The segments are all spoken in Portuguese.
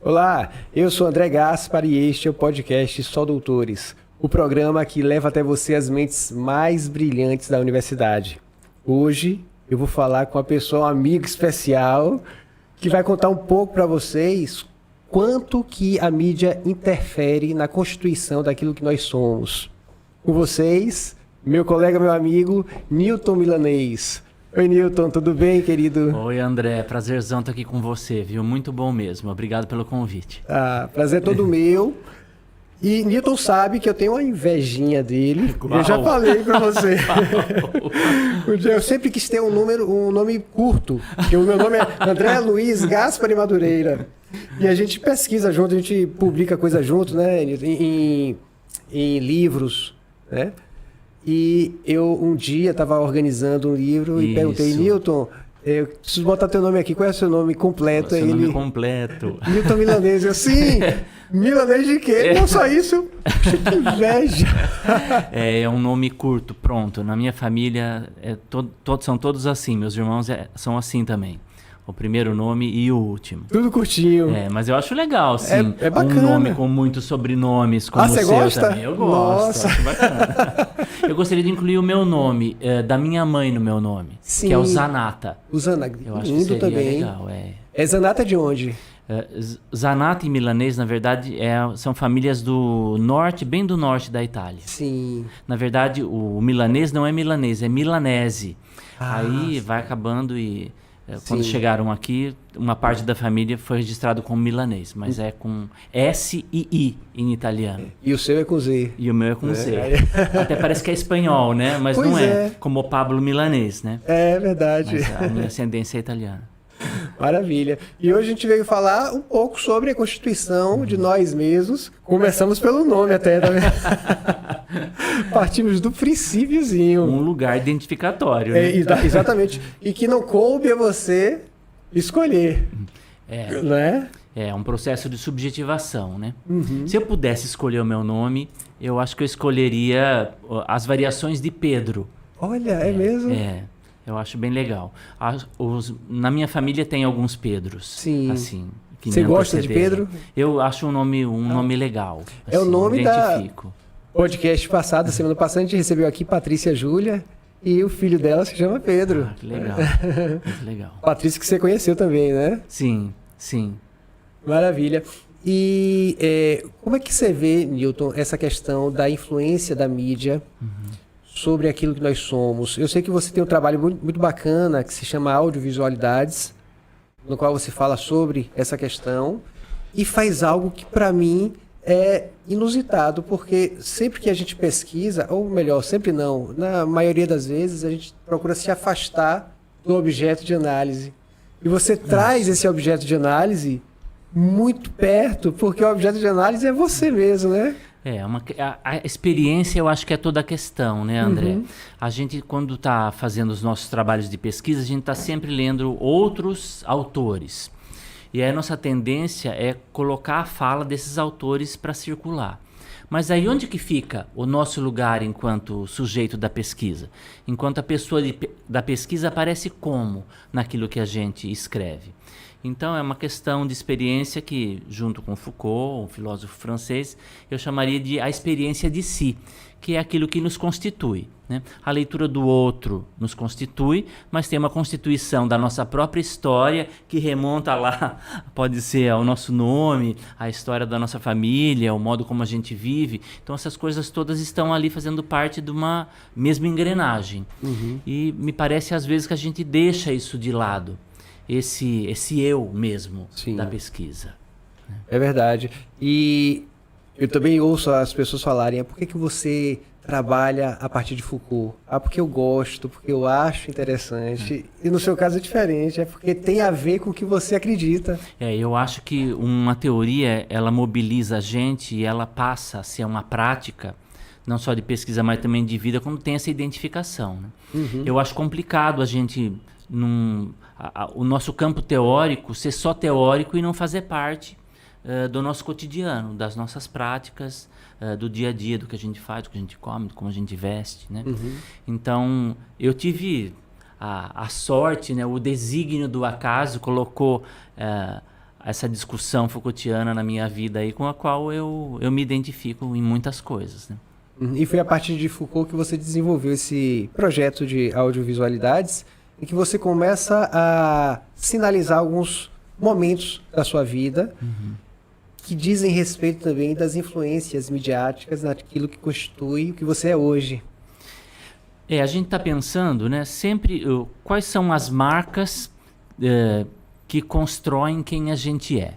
Olá, eu sou André Gaspar e este é o podcast Só Doutores, o programa que leva até você as mentes mais brilhantes da universidade. Hoje eu vou falar com uma pessoa, um amigo especial, que vai contar um pouco para vocês quanto que a mídia interfere na constituição daquilo que nós somos. Com vocês, meu colega, meu amigo, Newton Milanês. Oi, Newton, tudo bem, querido? Oi, André, prazerzão estar aqui com você, viu? Muito bom mesmo, obrigado pelo convite. Prazer todo meu. E Newton sabe que eu tenho uma invejinha dele. Qual? Eu já falei pra você. Eu sempre quis ter um nome curto, porque o meu nome é André Luiz Gaspar e Madureira. E a gente pesquisa junto, a gente publica coisa junto, né, em livros, né? E eu um dia estava organizando um livro e perguntei, Newton, eu preciso botar teu nome aqui, qual é o seu nome completo? Seu nome completo. Newton Milanês. Eu, sim, Milanês de quê? Não só isso, que inveja. É um nome curto, pronto. Na minha família são todos assim, meus irmãos são assim também. O primeiro nome e o último. Tudo curtinho. Mas eu acho legal, sim. É bacana. Um nome com muitos sobrenomes, como o seu gosta? também. Eu gosto. Nossa. Acho bacana. Eu gostaria de incluir o meu nome, da minha mãe no meu nome, sim. que é o Zanata. O Zanata, eu acho que seria também. Legal, É Zanata de onde? Zanata e Milanês, na verdade, são famílias do norte, bem do norte da Itália. Sim. Na verdade, o milanês não é milanês, é milanese. Aí vai acabando e... Quando chegaram aqui, uma parte da família foi registrado como milanês, mas é com S e I em italiano. E o seu é com Z. E o meu é com Z. Até parece que é espanhol, né? Mas pois não é. Como o Pablo Milanês, né? É verdade. Mas a minha ascendência é italiana. Maravilha. E hoje a gente veio falar um pouco sobre a constituição de nós mesmos. Começamos pelo nome até, tá vendo? Partimos do princípiozinho. Um lugar identificatório, né? Exatamente. E que não coube a você escolher. Né? É um processo de subjetivação, né? Uhum. Se eu pudesse escolher o meu nome, eu acho que eu escolheria as variações de Pedro. Olha, é mesmo? Eu acho bem legal. Na minha família tem alguns Pedros. Sim. Assim, que você gosta de Pedro? Eu acho um nome legal. Assim, é o nome da identifico. Podcast passado, semana passada, a gente recebeu aqui Patrícia Júlia e o filho dela se chama Pedro. Que legal. Muito legal. Patrícia que você conheceu também, né? Sim, sim. Maravilha. E como é que você vê, Newton, essa questão da influência da mídia sobre aquilo que nós somos? Eu sei que você tem um trabalho muito bacana que se chama Audiovisualidades, no qual você fala sobre essa questão e faz algo que para mim é inusitado, porque sempre que a gente pesquisa, ou melhor, sempre não, na maioria das vezes a gente procura se afastar do objeto de análise. E você traz esse objeto de análise muito perto, porque o objeto de análise é você mesmo, né? A experiência eu acho que é toda a questão, né, André? A gente, quando está fazendo os nossos trabalhos de pesquisa, a gente está sempre lendo outros autores. E aí a nossa tendência é colocar a fala desses autores para circular. Mas aí onde que fica o nosso lugar enquanto sujeito da pesquisa? Enquanto a pessoa da pesquisa aparece como naquilo que a gente escreve? Então é uma questão de experiência que, junto com Foucault, um filósofo francês, eu chamaria de a experiência de si, que é aquilo que nos constitui, né? A leitura do outro nos constitui, mas tem uma constituição da nossa própria história que remonta lá, pode ser ao nosso nome, a história da nossa família, o modo como a gente vive. Então essas coisas todas estão ali fazendo parte de uma mesma engrenagem. E me parece às vezes que a gente deixa isso de lado. Esse eu mesmo da pesquisa. É verdade. E eu também ouço as pessoas falarem, por que você trabalha a partir de Foucault? Porque eu gosto, porque eu acho interessante. E no seu caso é diferente, é porque tem a ver com o que você acredita. Eu acho que uma teoria, ela mobiliza a gente e ela passa a ser uma prática, não só de pesquisa, mas também de vida, quando tem essa identificação, né? Eu acho complicado a gente... o nosso campo teórico ser só teórico e não fazer parte do nosso cotidiano, das nossas práticas, do dia a dia, do que a gente faz, do que a gente come, do como a gente veste, né? Então, eu tive a sorte, né, o desígnio do acaso colocou essa discussão Foucaultiana na minha vida aí, com a qual eu me identifico em muitas coisas, né? E foi a partir de Foucault que você desenvolveu esse projeto de audiovisualidades, em que você começa a sinalizar alguns momentos da sua vida que dizem respeito também das influências midiáticas naquilo que constitui o que você é hoje. A gente está pensando, né, sempre quais são as marcas que constroem quem a gente é.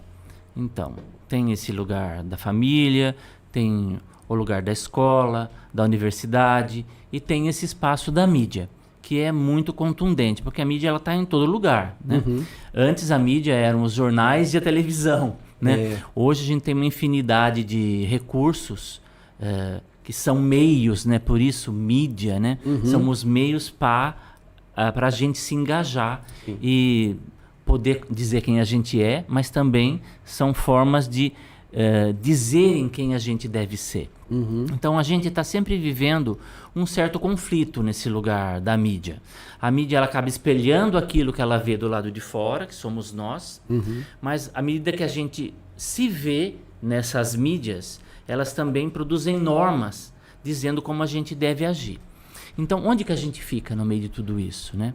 Então, tem esse lugar da família, tem o lugar da escola, da universidade, e tem esse espaço da mídia, que é muito contundente, porque a mídia está em todo lugar, né? Antes a mídia eram os jornais e a televisão, né? Hoje a gente tem uma infinidade de recursos que são meios, né? Por isso mídia, né? São os meios para a gente se engajar e poder dizer quem a gente é, mas também são formas de dizerem quem a gente deve ser. Então a gente está sempre vivendo um certo conflito nesse lugar da mídia. A mídia ela acaba espelhando aquilo que ela vê do lado de fora, que somos nós, mas à medida que a gente se vê nessas mídias, elas também produzem normas dizendo como a gente deve agir. Então, onde que a gente fica no meio de tudo isso, né?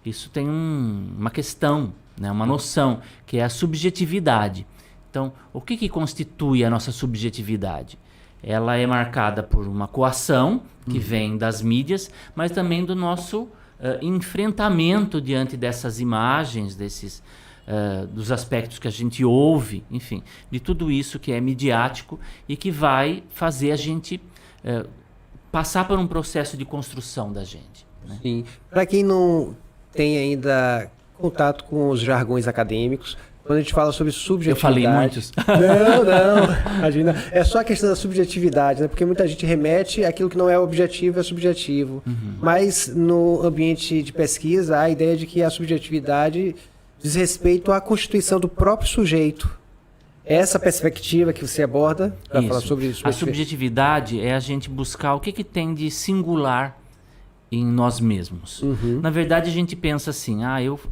Isso tem uma questão, né? Uma noção, que é a subjetividade. Então, o que constitui a nossa subjetividade? Ela é marcada por uma coação que vem das mídias, mas também do nosso enfrentamento diante dessas imagens, dos aspectos que a gente ouve, enfim, de tudo isso que é midiático e que vai fazer a gente passar por um processo de construção da gente, né? Sim. Para quem não tem ainda contato com os jargões acadêmicos, quando a gente fala sobre subjetividade... Eu falei muitos. Não, imagina. É só a questão da subjetividade, né? Porque muita gente remete aquilo que não é objetivo é subjetivo. Mas no ambiente de pesquisa, há a ideia de que a subjetividade diz respeito à constituição do próprio sujeito. Essa perspectiva que você aborda para falar sobre isso. A subjetividade é a gente buscar o que tem de singular em nós mesmos. Na verdade, a gente pensa assim,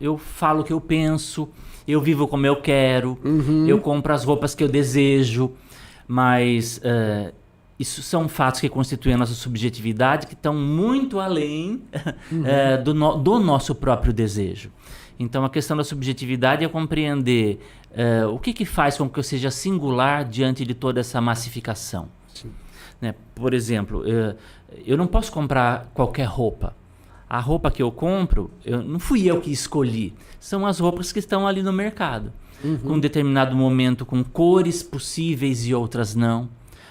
eu falo o que eu penso, eu vivo como eu quero, eu compro as roupas que eu desejo, mas isso são fatos que constituem a nossa subjetividade, que estão muito além do nosso próprio desejo. Então, a questão da subjetividade é compreender o que faz com que eu seja singular diante de toda essa massificação. Né? Por exemplo, eu não posso comprar qualquer roupa. A roupa que eu compro, não fui eu que escolhi. São as roupas que estão ali no mercado. Com um determinado momento, com cores possíveis e outras não.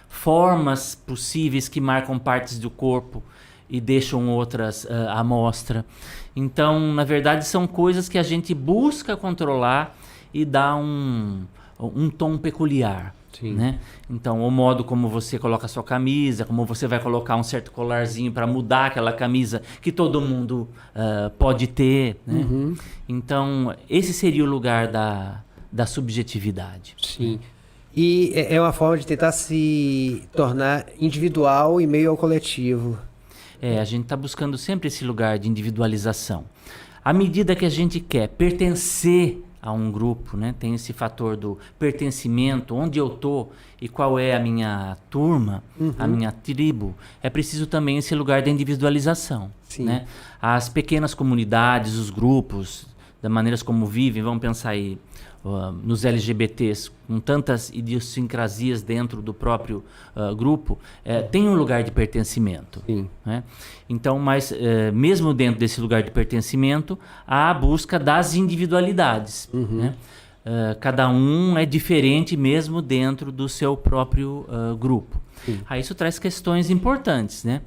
Formas possíveis que marcam partes do corpo e deixam outras à mostra. Então, na verdade, são coisas que a gente busca controlar e dar um tom peculiar. Né? Então, o modo como você coloca a sua camisa, como você vai colocar um certo colarzinho para mudar aquela camisa que todo mundo pode ter. Né? Então, esse seria o lugar da subjetividade. Sim. E é uma forma de tentar se tornar individual e meio ao coletivo. A gente está buscando sempre esse lugar de individualização. À medida que a gente quer pertencer a um grupo, né? Tem esse fator do pertencimento, onde eu estou e qual é a minha turma, a minha tribo, é preciso também esse lugar da individualização. Né? As pequenas comunidades, os grupos, da maneiras como vivem, vamos pensar aí nos LGBTs, com tantas idiosincrasias dentro do próprio grupo, tem um lugar de pertencimento. Né? Então, mas mesmo dentro desse lugar de pertencimento, há a busca das individualidades. Né? Cada um é diferente mesmo dentro do seu próprio grupo. Aí isso traz questões importantes, né?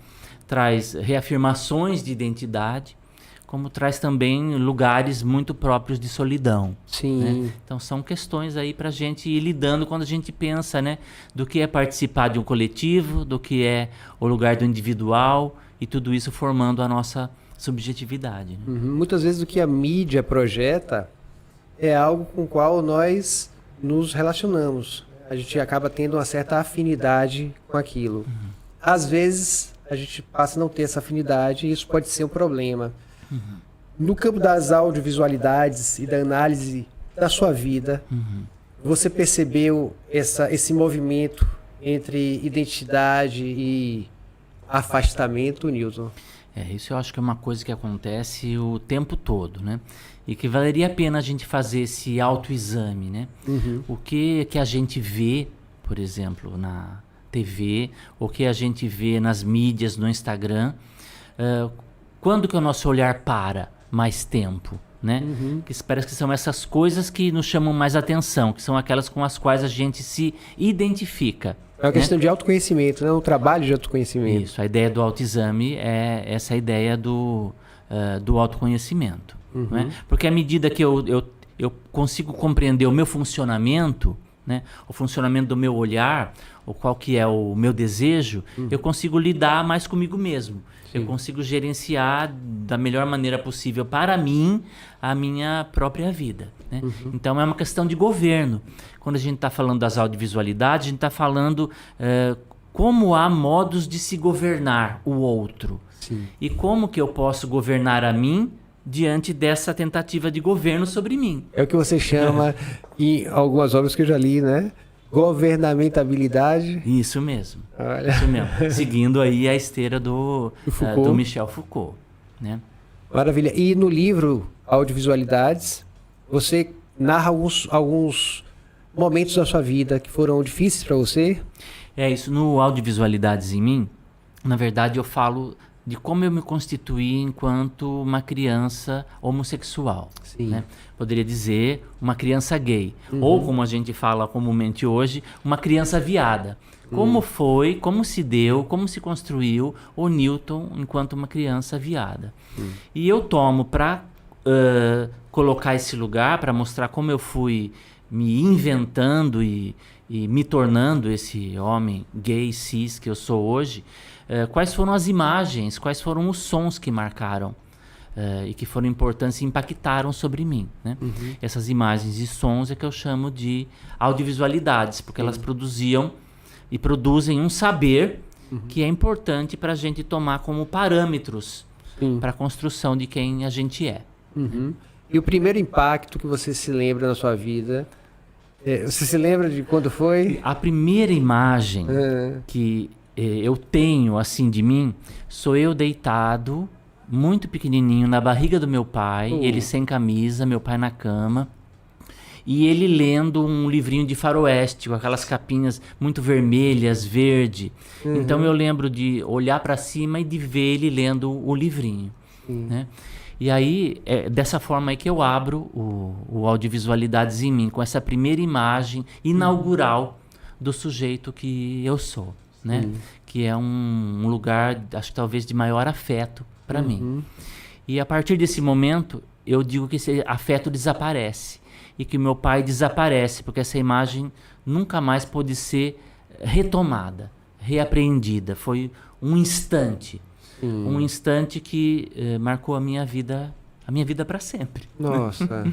Traz reafirmações de identidade, como traz também lugares muito próprios de solidão. Né? Então são questões aí para a gente ir lidando quando a gente pensa, né, do que é participar de um coletivo, do que é o lugar do individual, e tudo isso formando a nossa subjetividade. Né? Muitas vezes o que a mídia projeta é algo com o qual nós nos relacionamos. A gente acaba tendo uma certa afinidade com aquilo. Às vezes a gente passa a não ter essa afinidade e isso pode ser um problema. No campo das audiovisualidades e da análise da sua vida, você percebeu esse movimento entre identidade e afastamento, Newton? Isso eu acho que é uma coisa que acontece o tempo todo, né? E que valeria a pena a gente fazer esse autoexame, né? O que a gente vê, por exemplo, na TV, o que a gente vê nas mídias, no Instagram, quando que o nosso olhar para mais tempo, né? Que parece que são essas coisas que nos chamam mais atenção, que são aquelas com as quais a gente se identifica. É uma questão de autoconhecimento, né? Um trabalho de autoconhecimento. Isso, a ideia do autoexame é essa ideia do autoconhecimento. Né? Porque à medida que eu consigo compreender o meu funcionamento, né? O funcionamento do meu olhar, ou qual que é o meu desejo, eu consigo lidar mais comigo mesmo. Sim. Eu consigo gerenciar da melhor maneira possível para mim a minha própria vida. Né? Então é uma questão de governo. Quando a gente está falando das audiovisualidades, a gente está falando como há modos de se governar o outro. Sim. E como que eu posso governar a mim diante dessa tentativa de governo sobre mim. É o que você chama, em algumas obras que eu já li, né? Governamentabilidade. Isso mesmo. Olha. Isso mesmo. Seguindo aí a esteira do Michel Foucault. Né? Maravilha. E no livro Audiovisualidades, você narra alguns momentos da sua vida que foram difíceis para você? Isso. No Audiovisualidades em mim, na verdade eu falo de como eu me constituí enquanto uma criança homossexual. Né? Poderia dizer uma criança gay. Ou, como a gente fala comumente hoje, uma criança viada. Como foi, como se deu, como se construiu o Newton enquanto uma criança viada. E eu tomo para colocar esse lugar, para mostrar como eu fui me inventando e me tornando esse homem gay, cis que eu sou hoje, quais foram as imagens, quais foram os sons que marcaram e que foram importantes e impactaram sobre mim. Né? Essas imagens e sons é que eu chamo de audiovisualidades, porque elas produziam e produzem um saber que é importante para a gente tomar como parâmetros para a construção de quem a gente é. E o primeiro impacto que você se lembra na sua vida, você se lembra de quando foi? A primeira imagem que eu tenho assim de mim, sou eu deitado, muito pequenininho, na barriga do meu pai, ele sem camisa, meu pai na cama, e ele lendo um livrinho de faroeste, com aquelas capinhas muito vermelhas, verde. Então eu lembro de olhar para cima e de ver ele lendo o livrinho. Né? E aí, dessa forma aí que eu abro o Audiovisualidades em mim, com essa primeira imagem inaugural do sujeito que eu sou. Né? Que é um lugar, acho que talvez de maior afeto para mim. E a partir desse momento, eu digo que esse afeto desaparece e que meu pai desaparece, porque essa imagem nunca mais pôde ser retomada, reapreendida. Foi um instante, um instante que marcou a minha vida para sempre. Nossa.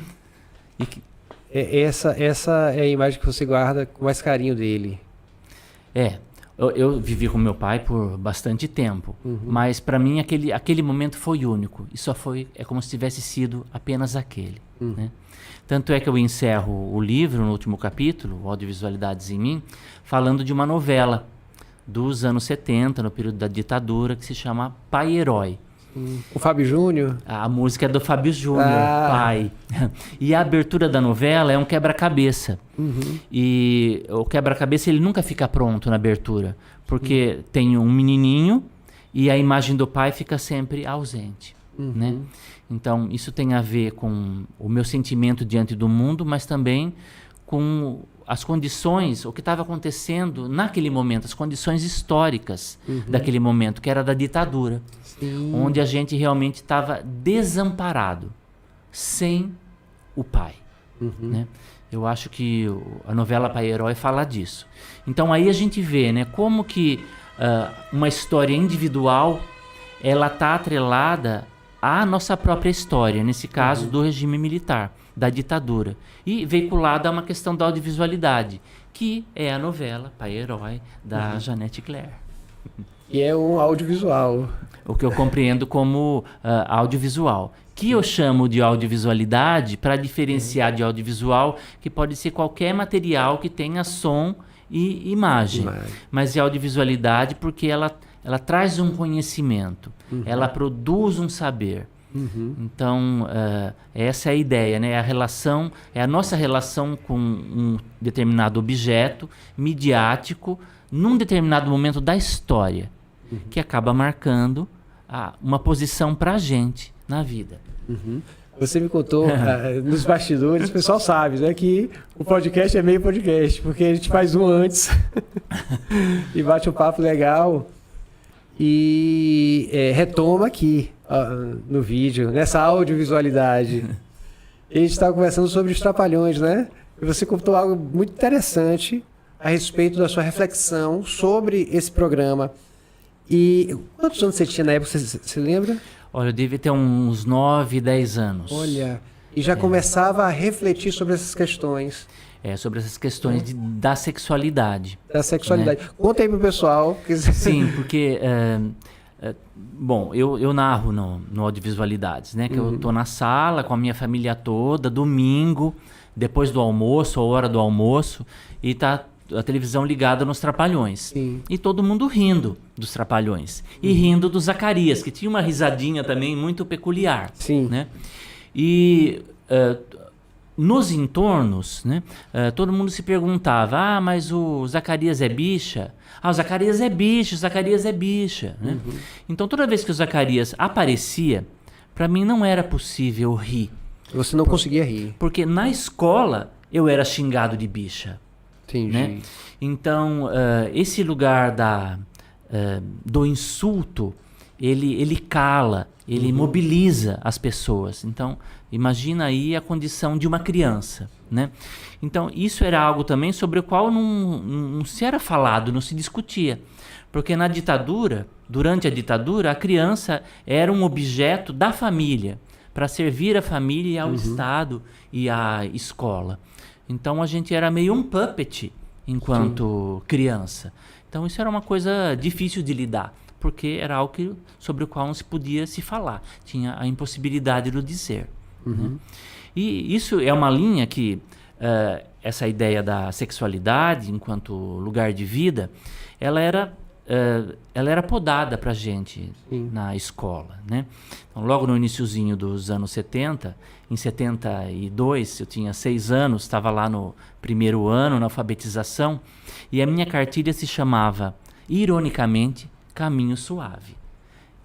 Essa é a imagem que você guarda com mais carinho dele. Eu vivi com meu pai por bastante tempo, mas para mim aquele momento foi único e é como se tivesse sido apenas aquele. Né? Tanto é que eu encerro o livro no último capítulo, Audiovisualidades em mim, falando de uma novela dos anos 70, no período da ditadura, que se chama Pai Herói. O Fábio Júnior? A música é do Fábio Júnior, Pai. E a abertura da novela é um quebra-cabeça. E o quebra-cabeça ele nunca fica pronto na abertura, porque tem um menininho e a imagem do pai fica sempre ausente. Né? Então isso tem a ver com o meu sentimento diante do mundo, mas também com as condições, o que estava acontecendo naquele momento, as condições históricas daquele momento, que era da ditadura. Onde a gente realmente estava desamparado, sem o pai. Né? Eu acho que a novela Pai Herói fala disso. Então aí a gente vê, né, como que uma história individual ela está atrelada à nossa própria história, nesse caso do regime militar, da ditadura, e veiculada a uma questão da audiovisualidade, que é a novela Pai Herói, da Janete Claire. E é um audiovisual. O que eu compreendo como audiovisual, que eu chamo de audiovisualidade para diferenciar de audiovisual, que pode ser qualquer material que tenha som e imagem. Mas é audiovisualidade porque ela traz um conhecimento, ela produz um saber. Então, essa é a ideia, né? É a nossa relação com um determinado objeto midiático num determinado momento da história, que acaba marcando uma posição para a gente na vida. Você me contou nos bastidores, o pessoal sabe, né, que o podcast é meio podcast, porque a gente faz um antes e bate um papo legal e retoma aqui no vídeo, nessa audiovisualidade. E a gente estava conversando sobre os Trapalhões, né? E você contou algo muito interessante a respeito da sua reflexão sobre esse programa. E quantos anos você tinha na época, você lembra? Olha, eu devia ter uns 9, 10 anos. Olha, e já começava a refletir sobre essas questões. Sobre essas questões da sexualidade. Da sexualidade. Né? Conta aí pro pessoal. Sim, porque... bom, eu narro no Audiovisualidades, né? Que eu tô na sala com a minha família toda, domingo, depois do almoço, ou hora do almoço, e tá a televisão ligada nos Trapalhões. Sim. E todo mundo rindo dos Trapalhões. E rindo do Zacarias, que tinha uma risadinha também muito peculiar. Sim. Né? E nos entornos, né, todo mundo se perguntava, mas o Zacarias é bicha? O Zacarias é bicha, o Zacarias é bicha. Né? Então toda vez que o Zacarias aparecia, para mim não era possível rir. Você não conseguia rir. Porque na escola eu era xingado de bicha. Entendi. Né? Então, esse lugar do insulto, ele cala, ele mobiliza as pessoas. Então, imagina aí a condição de uma criança. Né? Então, isso era algo também sobre o qual não se era falado, não se discutia. Porque na ditadura, durante a ditadura, a criança era um objeto da família, para servir a família ao Estado e à escola. Então a gente era meio um puppet enquanto criança. Então isso era uma coisa difícil de lidar, porque era algo sobre o qual não se podia se falar. Tinha a impossibilidade do dizer. Né? E isso é uma linha que, essa ideia da sexualidade enquanto lugar de vida, ela era podada pra gente na escola, né? Então, logo no iniciozinho dos anos 70, em 72, eu tinha 6 anos, estava lá no primeiro ano, na alfabetização, e a minha cartilha se chamava, ironicamente, Caminho Suave.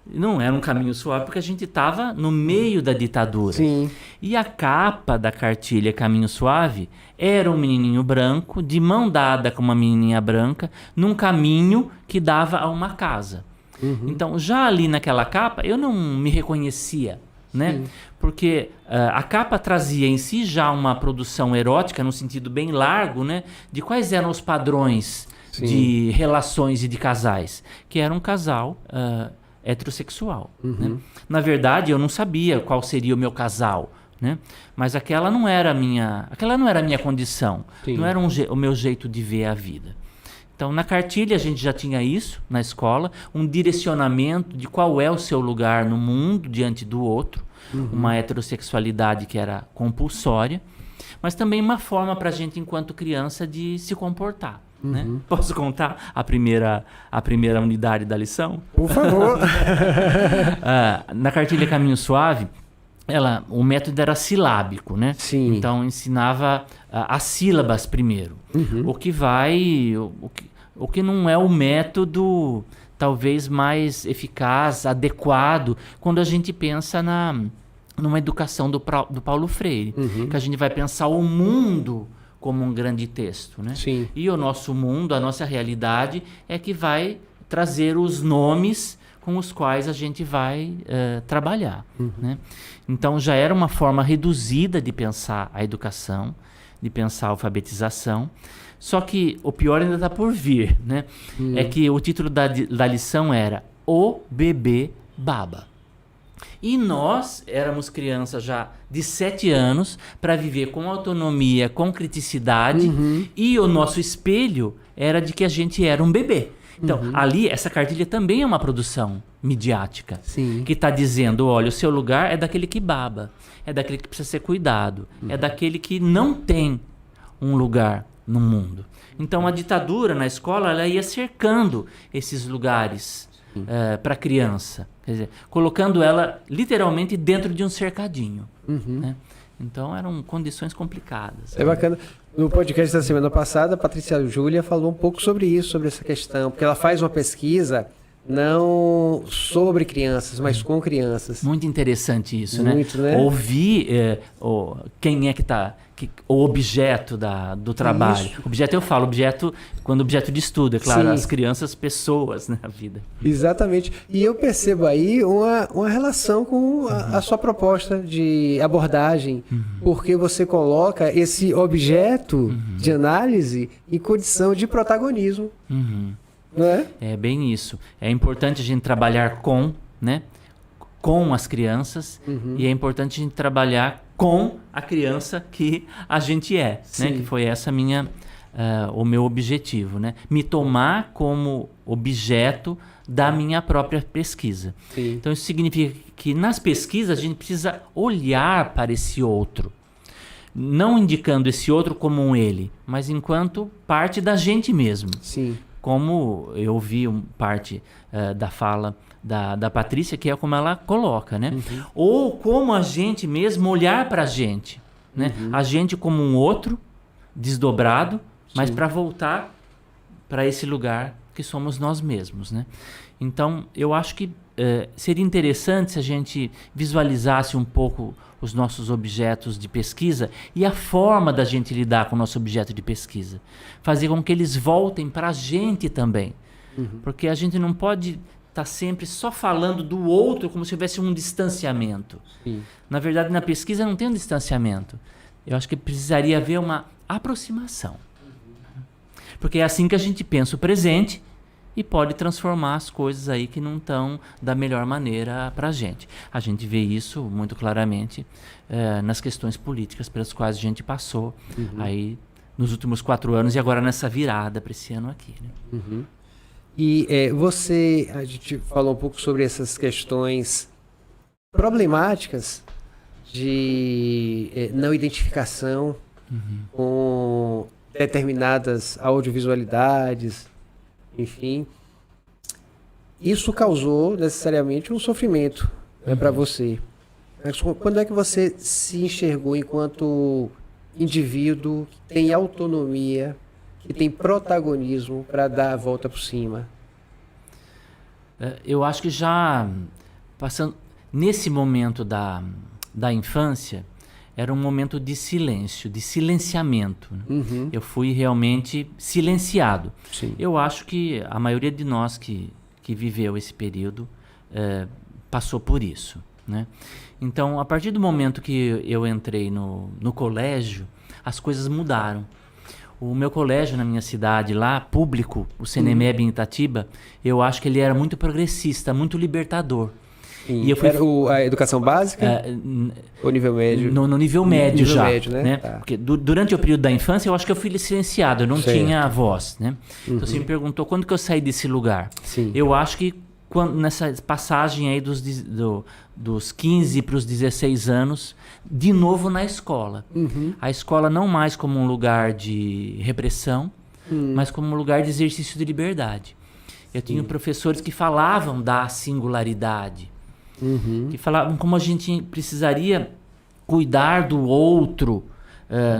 Não era um caminho suave porque a gente estava no meio da ditadura. Sim. E a capa da cartilha Caminho Suave era um menininho branco, de mão dada com uma menininha branca, num caminho que dava a uma casa. Então, já ali naquela capa, eu não me reconhecia, né? Porque a capa trazia em si já uma produção erótica, no sentido bem largo, né? De quais eram os padrões de relações e de casais. Que era um casal heterossexual. Né? Na verdade, eu não sabia qual seria o meu casal, né? Mas aquela não era a minha condição, não era o meu jeito de ver a vida. Então, na cartilha a gente já tinha isso na escola, um direcionamento de qual é o seu lugar no mundo diante do outro, uma heterossexualidade que era compulsória, mas também uma forma para a gente, enquanto criança, de se comportar. Né? Posso contar a primeira unidade da lição? Por favor. Na cartilha Caminho Suave, o método era silábico, né? Sim. Então ensinava as sílabas primeiro. O que não é o método talvez mais eficaz, adequado, quando a gente pensa numa educação do Paulo Freire, que a gente vai pensar o mundo como um grande texto, né? Sim. E o nosso mundo, a nossa realidade é que vai trazer os nomes com os quais a gente vai trabalhar, né? Então já era uma forma reduzida de pensar a educação, de pensar a alfabetização, só que o pior ainda está por vir, né? É que o título da lição era O Bebê Baba. E nós éramos crianças já de 7 anos para viver com autonomia, com criticidade, e o nosso espelho era de que a gente era um bebê. Então, ali, essa cartilha também é uma produção midiática. Sim. Que está dizendo, olha, o seu lugar é daquele que baba, é daquele que precisa ser cuidado, é daquele que não tem um lugar no mundo. Então, a ditadura na escola, ela ia cercando esses lugares para a criança, quer dizer, colocando ela literalmente dentro de um cercadinho. Né? Então, eram condições complicadas. É bacana. No podcast da semana passada, a Patrícia Júlia falou um pouco sobre isso, sobre essa questão, porque ela faz uma pesquisa não sobre crianças, mas com crianças. Muito interessante isso, Muito, né? Ouvir quem é que está... o objeto do trabalho. Isso. Objeto, eu falo, quando objeto de estudo, é claro, Sim. as crianças, pessoas na vida. Exatamente. E eu percebo aí uma relação com a sua proposta de abordagem, porque você coloca esse objeto de análise em condição de protagonismo. Não é? É bem isso. É importante a gente trabalhar né? Com as crianças e é importante a gente trabalhar com a criança que a gente é, né? Que foi essa o meu objetivo, né? Me tomar como objeto da minha própria pesquisa. Sim. Então isso significa que nas pesquisas a gente precisa olhar para esse outro, não indicando esse outro como um ele, mas enquanto parte da gente mesmo. Sim. Como eu vi parte da fala da Patrícia, que é como ela coloca, né? Ou como a gente mesmo olhar para a gente, né? A gente como um outro, desdobrado, mas para voltar para esse lugar que somos nós mesmos, né? Então, eu acho que seria interessante se a gente visualizasse um pouco os nossos objetos de pesquisa e a forma da gente lidar com o nosso objeto de pesquisa. Fazer com que eles voltem para a gente também. Porque a gente não pode estar sempre só falando do outro como se houvesse um distanciamento. Sim. Na verdade, na pesquisa não tem um distanciamento. Eu acho que precisaria haver uma aproximação. Porque é assim que a gente pensa o presente e pode transformar as coisas aí que não estão da melhor maneira para a gente. A gente vê isso muito claramente nas questões políticas pelas quais a gente passou aí nos últimos 4 anos e agora nessa virada para esse ano aqui. Né? E a gente falou um pouco sobre essas questões problemáticas de não identificação com determinadas audiovisualidades, enfim. Isso causou necessariamente um sofrimento para você. Mas quando é que você se enxergou enquanto indivíduo que tem autonomia, que tem protagonismo para dar a volta por cima? Eu acho que já passando nesse momento da infância, era um momento de silêncio, de silenciamento. Né? Eu fui realmente silenciado. Sim. Eu acho que a maioria de nós que viveu esse período passou por isso. Né? Então, a partir do momento que eu entrei no colégio, as coisas mudaram. O meu colégio na minha cidade lá, público, o CNMEB em Itatiba, eu acho que ele era muito progressista, muito libertador. E eu fui... Era a educação básica ou nível médio? No nível médio nível já. Médio, né? Tá. Porque durante o período da infância, eu acho que eu fui silenciado, eu não tinha voz. Né? Então você me perguntou quando que eu saí desse lugar. Sim. Eu acho que nessa passagem aí dos 15 para os 16 anos, de novo na escola. A escola não mais como um lugar de repressão, mas como um lugar de exercício de liberdade. Eu tinha professores que falavam da singularidade, que falavam como a gente precisaria cuidar do outro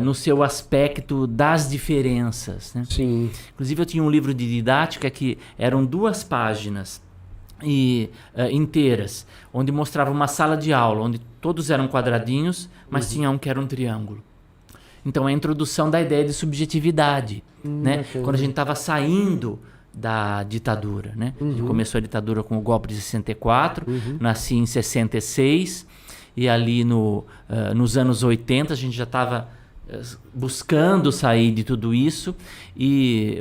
no seu aspecto das diferenças. Né? Sim. Inclusive eu tinha um livro de didática que eram 2 páginas inteiras, onde mostrava uma sala de aula, onde todos eram quadradinhos, mas tinha um que era um triângulo. Então, é a introdução da ideia de subjetividade, né? Quando a gente estava saindo da ditadura, né? A gente começou a ditadura com o golpe de 64, nasci em 66, e ali nos anos 80 a gente já estava buscando sair de tudo isso, e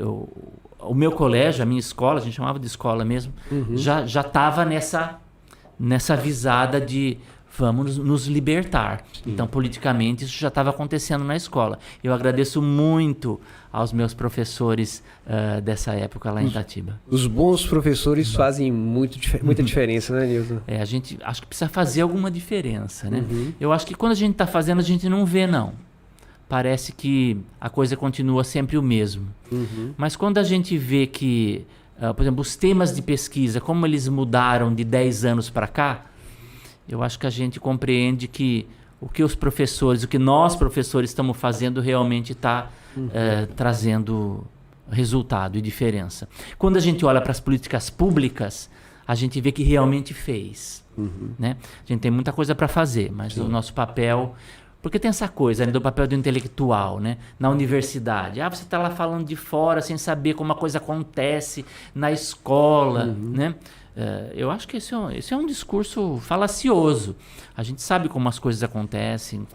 o meu colégio, a minha escola, a gente chamava de escola mesmo, já estava nessa visada de vamos nos libertar. Então, politicamente, isso já estava acontecendo na escola. Eu agradeço muito aos meus professores dessa época lá em Itatiba. Os bons professores fazem muita diferença, né, Nilton? A gente acho que precisa fazer alguma diferença, né? Eu acho que quando a gente está fazendo, a gente não vê, não. Parece que a coisa continua sempre o mesmo. Mas quando a gente vê que, por exemplo, os temas de pesquisa, como eles mudaram de 10 anos para cá, eu acho que a gente compreende que o que nós professores estamos fazendo realmente está trazendo resultado e diferença. Quando a gente olha para as políticas públicas, a gente vê que realmente fez. Né? A gente tem muita coisa para fazer, mas o nosso papel... Porque tem essa coisa, né, do papel do intelectual, né, na universidade. Você está lá falando de fora sem saber como a coisa acontece na escola, né? Eu acho que esse é um discurso falacioso. A gente sabe como as coisas acontecem,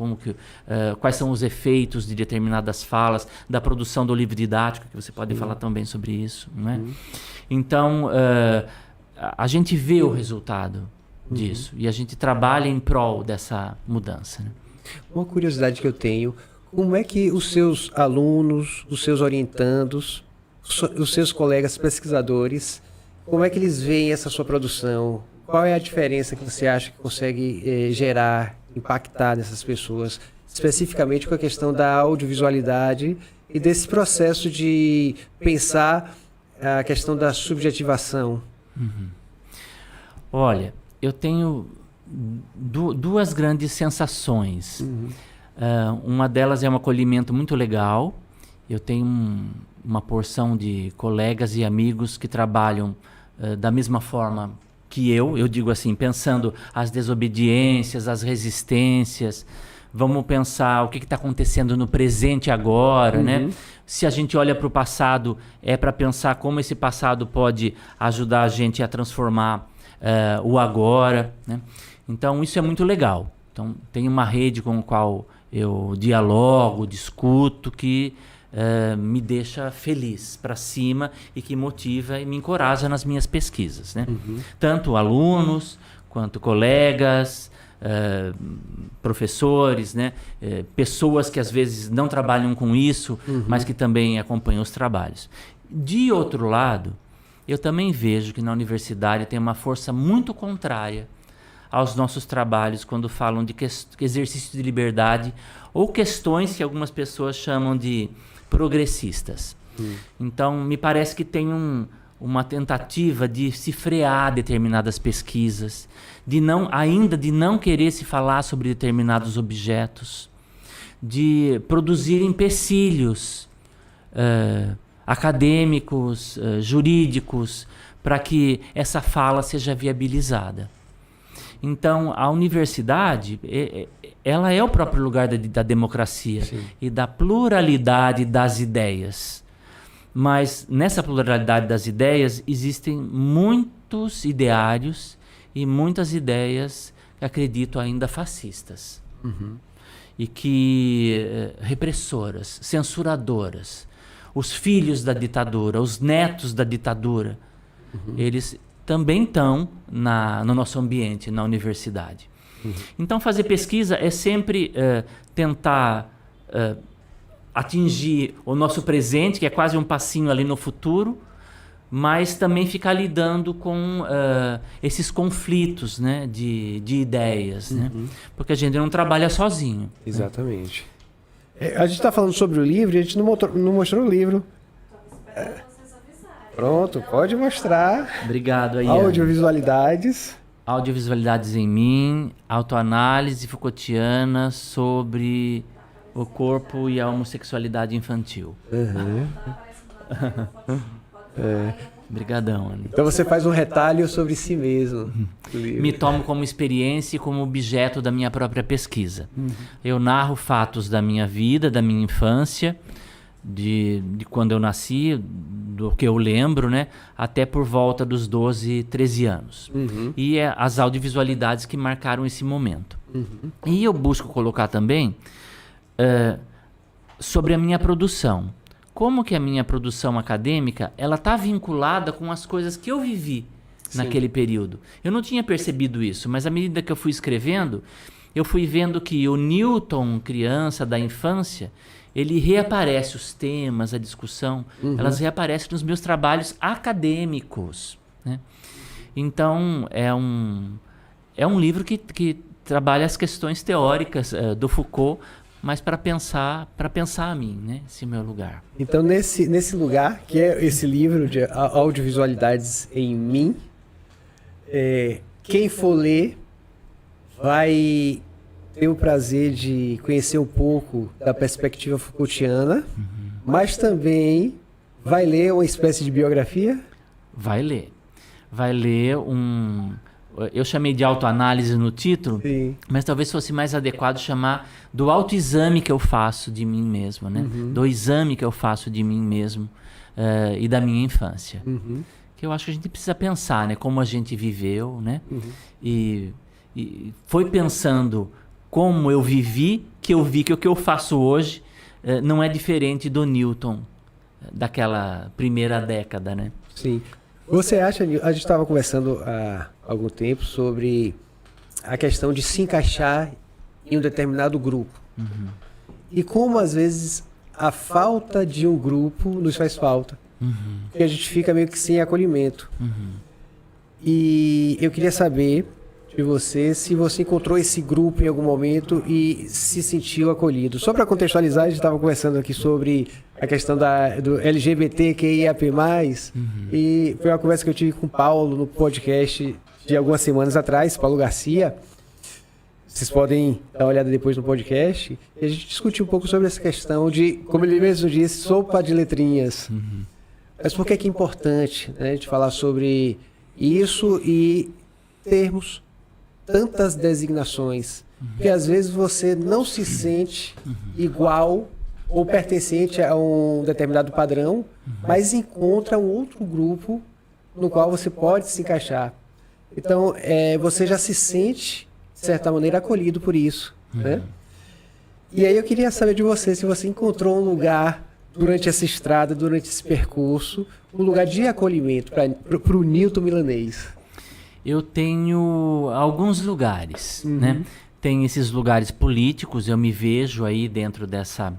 quais são os efeitos de determinadas falas, da produção do livro didático, que você pode falar também sobre isso, né? Então, a gente vê o resultado disso e a gente trabalha em prol dessa mudança, né? Uma curiosidade que eu tenho, como é que os seus alunos, os seus orientandos, os seus colegas pesquisadores, como é que eles veem essa sua produção? Qual é a diferença que você acha que consegue gerar, impactar nessas pessoas, especificamente com a questão da audiovisualidade e desse processo de pensar a questão da subjetivação? Olha, eu tenho duas grandes sensações. Uma delas é um acolhimento muito legal. Eu tenho uma porção de colegas e amigos que trabalham da mesma forma que eu digo assim, pensando as desobediências, as resistências. Vamos pensar o que está acontecendo no presente agora, né? Se a gente olha para o passado, é para pensar como esse passado pode ajudar a gente a transformar o agora, né? Então, isso é muito legal. Então, tem uma rede com a qual eu dialogo, discuto, que me deixa feliz para cima e que motiva e me encoraja nas minhas pesquisas, né? Tanto alunos, quanto colegas, professores, né? Pessoas que às vezes não trabalham com isso, mas que também acompanham os trabalhos. De outro lado, eu também vejo que na universidade tem uma força muito contrária aos nossos trabalhos quando falam de exercício de liberdade ou questões que algumas pessoas chamam de progressistas. Então, me parece que tem uma tentativa de se frear determinadas pesquisas, ainda de não querer se falar sobre determinados objetos, de produzir empecilhos acadêmicos, jurídicos, para que essa fala seja viabilizada. Então, a universidade, ela é o próprio lugar da democracia. Sim. E da pluralidade das ideias. Mas, nessa pluralidade das ideias, existem muitos ideários e muitas ideias que acredito ainda fascistas. E que repressoras, censuradoras. Os filhos da ditadura, os netos da ditadura, eles também estão no nosso ambiente, na universidade. Então, fazer pesquisa é sempre tentar atingir o nosso presente, que é quase um passinho ali no futuro, mas também ficar lidando com esses conflitos, né, de ideias, né? Porque a gente não trabalha sozinho. Exatamente. Né? A gente está falando sobre o livro e a gente não mostrou o livro. Pronto, pode mostrar. Obrigado aí. Audiovisualidades. Audiovisualidades em mim, autoanálise Foucaultiana sobre o corpo e a homossexualidade infantil. Obrigadão, Ana. Então você faz um retalho sobre si mesmo. Me tomo como experiência e como objeto da minha própria pesquisa. Eu narro fatos da minha vida, da minha infância, de quando eu nasci, do que eu lembro, né, até por volta dos 12, 13 anos. E as audiovisualidades que marcaram esse momento. E eu busco colocar também sobre a minha produção. Como que a minha produção acadêmica ela está vinculada com as coisas que eu vivi naquele período. Eu não tinha percebido isso, mas à medida que eu fui escrevendo, eu fui vendo que o Newton, criança da infância, ele reaparece, os temas, a discussão, elas reaparecem nos meus trabalhos acadêmicos, né? Então, é um livro que trabalha as questões teóricas do Foucault, mas para pensar a mim, né? Esse é o meu lugar. Então, nesse lugar, que é esse livro de audiovisualidades em mim, quem for ler vai ter o prazer de conhecer um pouco da perspectiva Foucaultiana, mas também vai ler uma espécie de biografia? Vai ler eu chamei de autoanálise no título, Sim. mas talvez fosse mais adequado chamar do autoexame que eu faço de mim mesmo, né? Do exame que eu faço de mim mesmo e da minha infância. Que eu acho que a gente precisa pensar, né? Como a gente viveu, né? E foi pensando como eu vivi que eu vi que o que eu faço hoje não é diferente do Newton daquela primeira década, né? Sim. Você acha, a gente estava conversando há algum tempo sobre a questão de se encaixar em um determinado grupo. E como às vezes a falta de um grupo nos faz falta. Porque a gente fica meio que sem acolhimento. E eu queria saber de você se você encontrou esse grupo em algum momento e se sentiu acolhido. Só para contextualizar, a gente estava conversando aqui sobre a questão do LGBTQIAP+, e foi uma conversa que eu tive com o Paulo no podcast de algumas semanas atrás, Paulo Garcia. Vocês podem dar uma olhada depois no podcast. E a gente discutiu um pouco sobre essa questão de, como ele mesmo disse, sopa de letrinhas. Mas por que é importante, né, a gente falar sobre isso e termos tantas designações? Porque às vezes você não se sente igual ou pertencente a um determinado padrão, mas encontra um outro grupo no qual você pode se encaixar. Então, você já se sente, de certa maneira, acolhido por isso, né? E aí eu queria saber de você, se você encontrou um lugar durante essa estrada, durante esse percurso, um lugar de acolhimento para o Newton milanês. Eu tenho alguns lugares, né? Tem esses lugares políticos, eu me vejo aí dentro dessa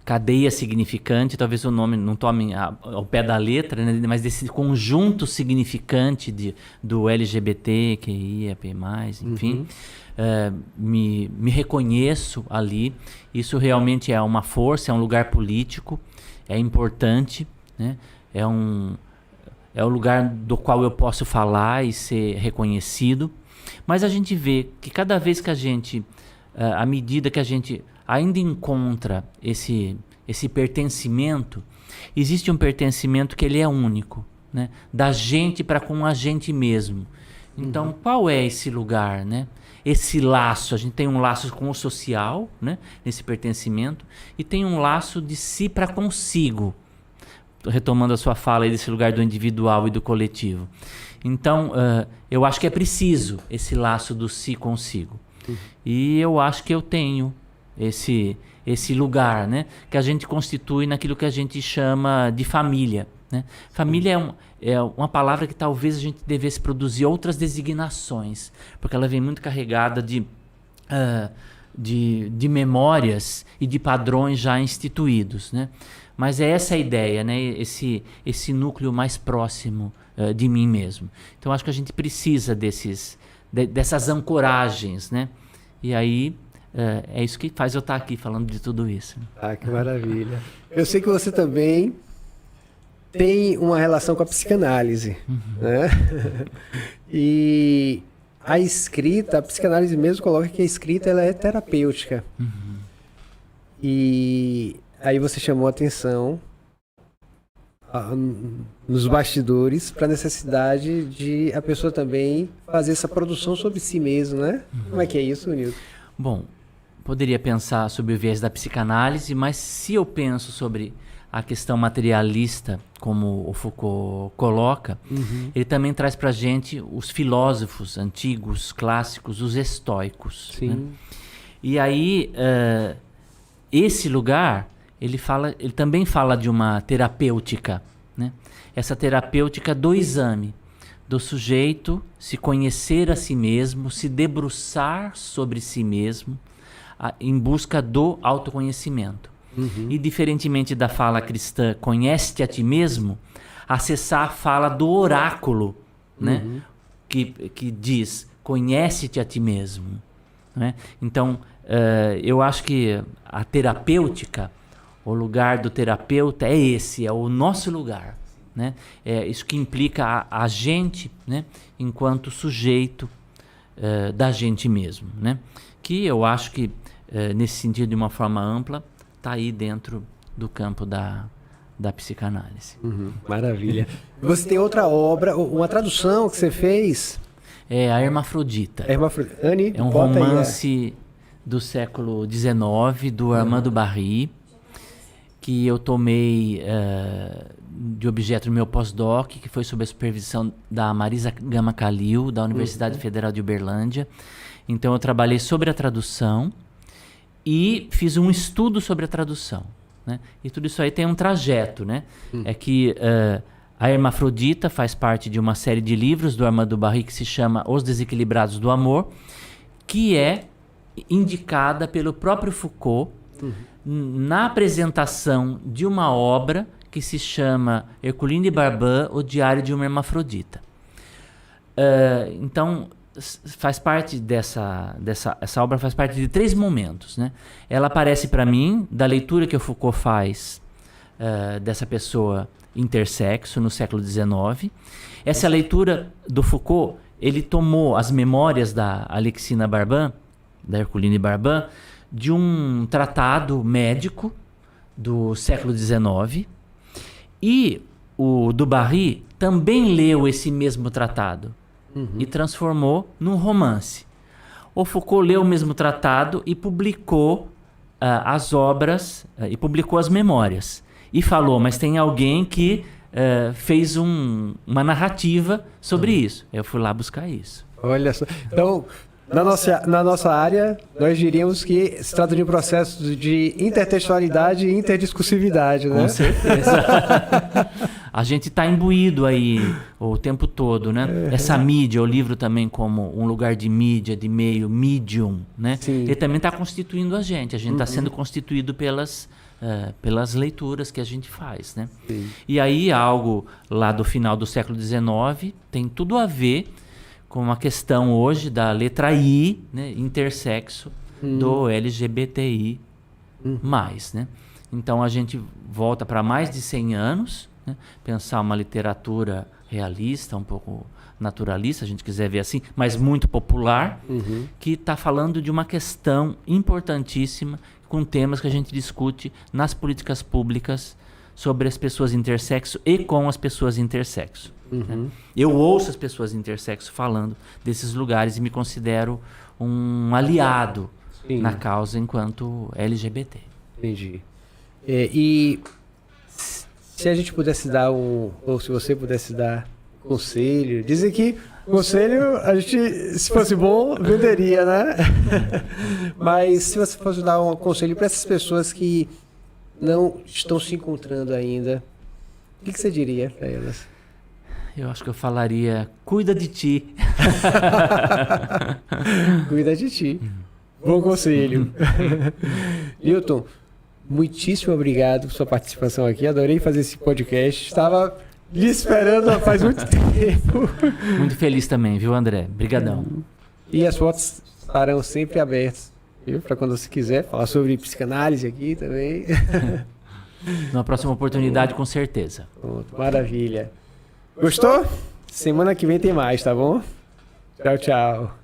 cadeia significante, talvez o nome não tome ao pé da letra, né? Mas desse conjunto significante do LGBTQIAP+, enfim, me reconheço ali. Isso realmente é uma força, é um lugar político, é importante, né? É um lugar do qual eu posso falar e ser reconhecido. Mas a gente vê que cada vez que a gente, à medida que a gente ainda encontra esse pertencimento, existe um pertencimento que ele é único, né? Da gente para com a gente mesmo. Então, qual é esse lugar, né? Esse laço, a gente tem um laço com o social, né? Nesse pertencimento, e tem um laço de si para consigo. Retomando a sua fala aí desse lugar do individual e do coletivo. Então, eu acho que é preciso esse laço do si consigo. E eu acho que eu tenho esse lugar, né? Que a gente constitui naquilo que a gente chama de família, né? Família é uma palavra que talvez a gente devesse produzir outras designações, porque ela vem muito carregada de memórias e de padrões já instituídos, né? Mas é essa a ideia, né? Esse núcleo mais próximo de mim mesmo. Então acho que a gente precisa dessas ancoragens, né? E aí é isso que faz eu estar aqui falando de tudo isso. Ah, que maravilha. Eu sei que você também tem uma relação com a psicanálise, né? E a escrita, a psicanálise mesmo coloca que a escrita ela é terapêutica. E aí você chamou a atenção nos bastidores para a necessidade de a pessoa também fazer essa produção sobre si mesmo, né? Como é que é isso, Newton? Bom, poderia pensar sobre o viés da psicanálise, mas se eu penso sobre a questão materialista, como o Foucault coloca, ele também traz para a gente os filósofos antigos, clássicos, os estoicos. Sim. Né? E aí, esse lugar, ele também fala de uma terapêutica, né? Essa terapêutica do exame, do sujeito se conhecer a si mesmo, se debruçar sobre si mesmo, em busca do autoconhecimento. E diferentemente da fala cristã, conhece-te a ti mesmo, acessar a fala do oráculo, né? Que diz, conhece-te a ti mesmo. Né? Então, eu acho que a terapêutica, o lugar do terapeuta é esse, é o nosso lugar. Né? É isso que implica a gente, né? Enquanto sujeito da gente mesmo. Né? Que eu acho que, nesse sentido, de uma forma ampla, está aí dentro do campo da psicanálise. Maravilha. Você tem outra obra, uma tradução que você fez? É a Hermafrodita. Anne, é um romance do século XIX, do Armand du Barry, que eu tomei de objeto no meu pós-doc, que foi sob a supervisão da Marisa Gama Khalil, da Universidade Federal de Uberlândia. Então eu trabalhei sobre a tradução e fiz um estudo sobre a tradução. Né? E tudo isso aí tem um trajeto. Né? É que a Hermafrodita faz parte de uma série de livros do Armand du Barry que se chama Os Desequilibrados do Amor, que é indicada pelo próprio Foucault na apresentação de uma obra que se chama Herculine de Barbin, O Diário de uma Hermafrodita. Então, essa obra faz parte de 3 momentos. Né? Ela aparece para mim da leitura que o Foucault faz dessa pessoa intersexo no século XIX. Essa leitura do Foucault, ele tomou as memórias da Alexina Barbin, da Herculine Barbin, de um tratado médico do século XIX, e o du Barry também leu esse mesmo tratado e transformou num romance. O Foucault leu o mesmo tratado e publicou as obras, e publicou as memórias. E falou, mas tem alguém que fez uma narrativa sobre isso. Eu fui lá buscar isso. Olha só. Então, na nossa área, nós diríamos que se trata de um processo de intertextualidade e interdiscursividade, né? Com certeza. A gente está imbuído aí o tempo todo, né? Essa mídia, o livro também como um lugar de mídia, de meio, medium, né? Sim. Ele também está constituindo a gente está sendo constituído pelas leituras que a gente faz, né? Sim. E aí algo lá do final do século XIX tem tudo a ver com a questão hoje da letra I, né, intersexo, do LGBTI+. Né? Então a gente volta para mais de 100 anos, né, pensar uma literatura realista, um pouco naturalista, se a gente quiser ver assim, mas muito popular, que está falando de uma questão importantíssima com temas que a gente discute nas políticas públicas sobre as pessoas intersexo e com as pessoas intersexo. Né? Eu ouço as pessoas intersexo falando desses lugares e me considero um aliado na causa enquanto LGBT. Entendi. E se a gente pudesse dar ou se você pudesse dar conselho, dizem que conselho, a gente, se fosse bom, venderia, né? Mas se você fosse dar um conselho para essas pessoas que não estão se encontrando ainda, o que você diria para elas? Eu acho que eu falaria, cuida de ti. Cuida de ti. Bom conselho. Newton, muitíssimo obrigado por sua participação aqui. Adorei fazer esse podcast. Estava lhe esperando faz muito tempo. Muito feliz também, viu, André? Brigadão. E as portas estarão sempre abertas, viu? Para quando você quiser falar sobre psicanálise aqui também. Na próxima oportunidade, com certeza. Pronto, maravilha. Gostou? Semana que vem tem mais, tá bom? Tchau, tchau.